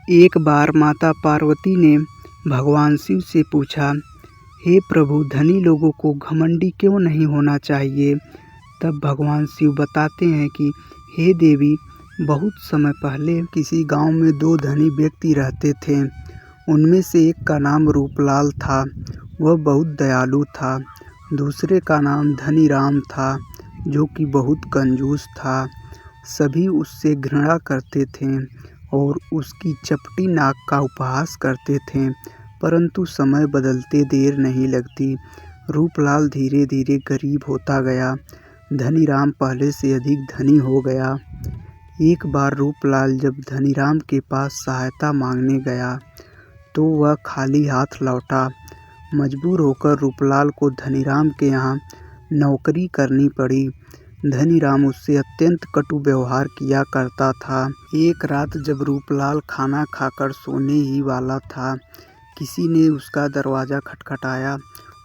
एक बार माता पार्वती ने भगवान शिव से पूछा, हे प्रभु, धनी लोगों को घमंडी क्यों नहीं होना चाहिए। तब भगवान शिव बताते हैं कि हे देवी, बहुत समय पहले किसी गांव में दो धनी व्यक्ति रहते थे। उनमें से एक का नाम रूपलाल था, वह बहुत दयालु था। दूसरे का नाम धनीराम था, जो कि बहुत कंजूस था। सभी उससे घृणा करते थे और उसकी चपटी नाक का उपहास करते थे। परंतु समय बदलते देर नहीं लगती। रूपलाल धीरे धीरे गरीब होता गया। धनीराम पहले से अधिक धनी हो गया। एक बार रूपलाल जब धनीराम के पास सहायता मांगने गया तो वह खाली हाथ लौटा। मजबूर होकर रूपलाल को धनीराम के यहाँ नौकरी करनी पड़ी। धनीराम उससे अत्यंत कटु व्यवहार किया करता था। एक रात जब रूपलाल खाना खाकर सोने ही वाला था, किसी ने उसका दरवाज़ा खटखटाया।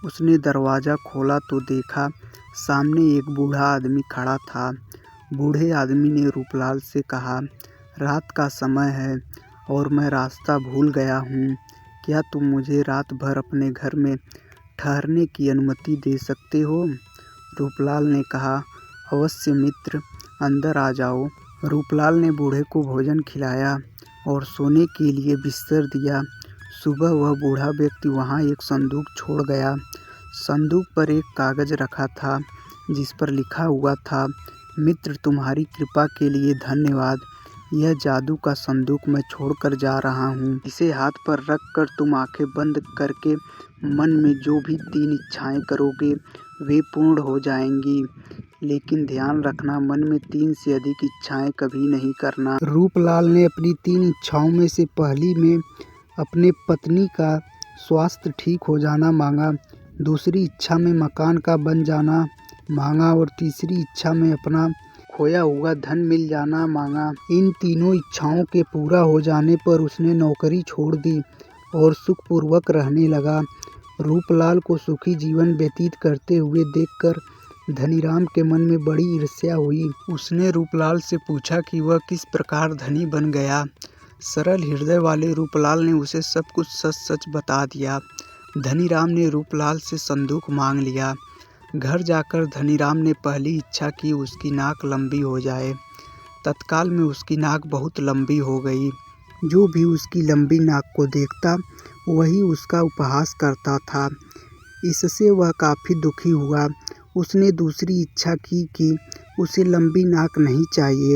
उसने दरवाज़ा खोला तो देखा सामने एक बूढ़ा आदमी खड़ा था। बूढ़े आदमी ने रूपलाल से कहा, रात का समय है और मैं रास्ता भूल गया हूँ। क्या तुम मुझे रात भर अपने घर में ठहरने की अनुमति दे सकते हो? रूपलाल ने कहा, अवश्य मित्र, अंदर आ जाओ। रूपलाल ने बूढ़े को भोजन खिलाया और सोने के लिए बिस्तर दिया। सुबह वह बूढ़ा व्यक्ति वहाँ एक संदूक छोड़ गया। संदूक पर एक कागज रखा था जिस पर लिखा हुआ था, मित्र, तुम्हारी कृपा के लिए धन्यवाद। यह जादू का संदूक मैं छोड़कर जा रहा हूँ। इसे हाथ पर रख कर तुम आंखें बंद करके मन में जो भी 3 इच्छाएं करोगे वे पूर्ण हो जाएंगी। लेकिन ध्यान रखना, मन में 3 से अधिक इच्छाएं कभी नहीं करना। रूपलाल ने अपनी 3 इच्छाओं में से पहली में अपने पत्नी का स्वास्थ्य ठीक हो जाना मांगा, दूसरी इच्छा में मकान का बन जाना मांगा और तीसरी इच्छा में अपना खोया हुआ धन मिल जाना मांगा। इन तीनों इच्छाओं के पूरा हो जाने पर उसने नौकरी छोड़ दी और सुखपूर्वक रहने लगा। रूपलाल को सुखी जीवन व्यतीत करते हुए देखकर धनीराम के मन में बड़ी ईर्ष्या हुई। उसने रूपलाल से पूछा कि वह किस प्रकार धनी बन गया। सरल हृदय वाले रूपलाल ने उसे सब कुछ सच सच बता दिया। धनीराम ने रूपलाल से संदूक मांग लिया। घर जाकर धनीराम ने पहली इच्छा की उसकी नाक लंबी हो जाए। तत्काल में उसकी नाक बहुत लंबी हो गई। जो भी उसकी लंबी नाक को देखता वही उसका उपहास करता था। इससे वह काफ़ी दुखी हुआ। उसने दूसरी इच्छा की कि उसे लंबी नाक नहीं चाहिए।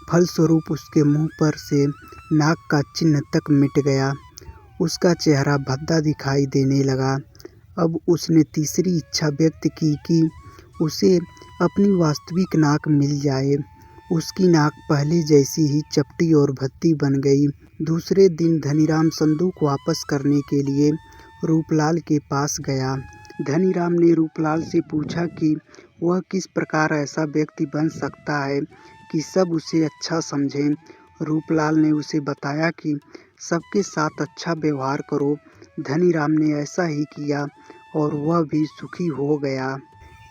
फलस्वरूप उसके मुंह पर से नाक का चिन्ह तक मिट गया। उसका चेहरा भद्दा दिखाई देने लगा। अब उसने तीसरी इच्छा व्यक्त की कि उसे अपनी वास्तविक नाक मिल जाए। उसकी नाक पहले जैसी ही चपटी और भद्दी बन गई। दूसरे दिन धनीराम संदूक वापस करने के लिए रूपलाल के पास गया। धनीराम ने रूपलाल से पूछा कि वह किस प्रकार ऐसा व्यक्ति बन सकता है कि सब उसे अच्छा समझें। रूपलाल ने उसे बताया कि सबके साथ अच्छा व्यवहार करो। धनीराम ने ऐसा ही किया और वह भी सुखी हो गया।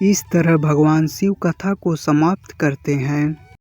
इस तरह भगवान शिव कथा को समाप्त करते हैं।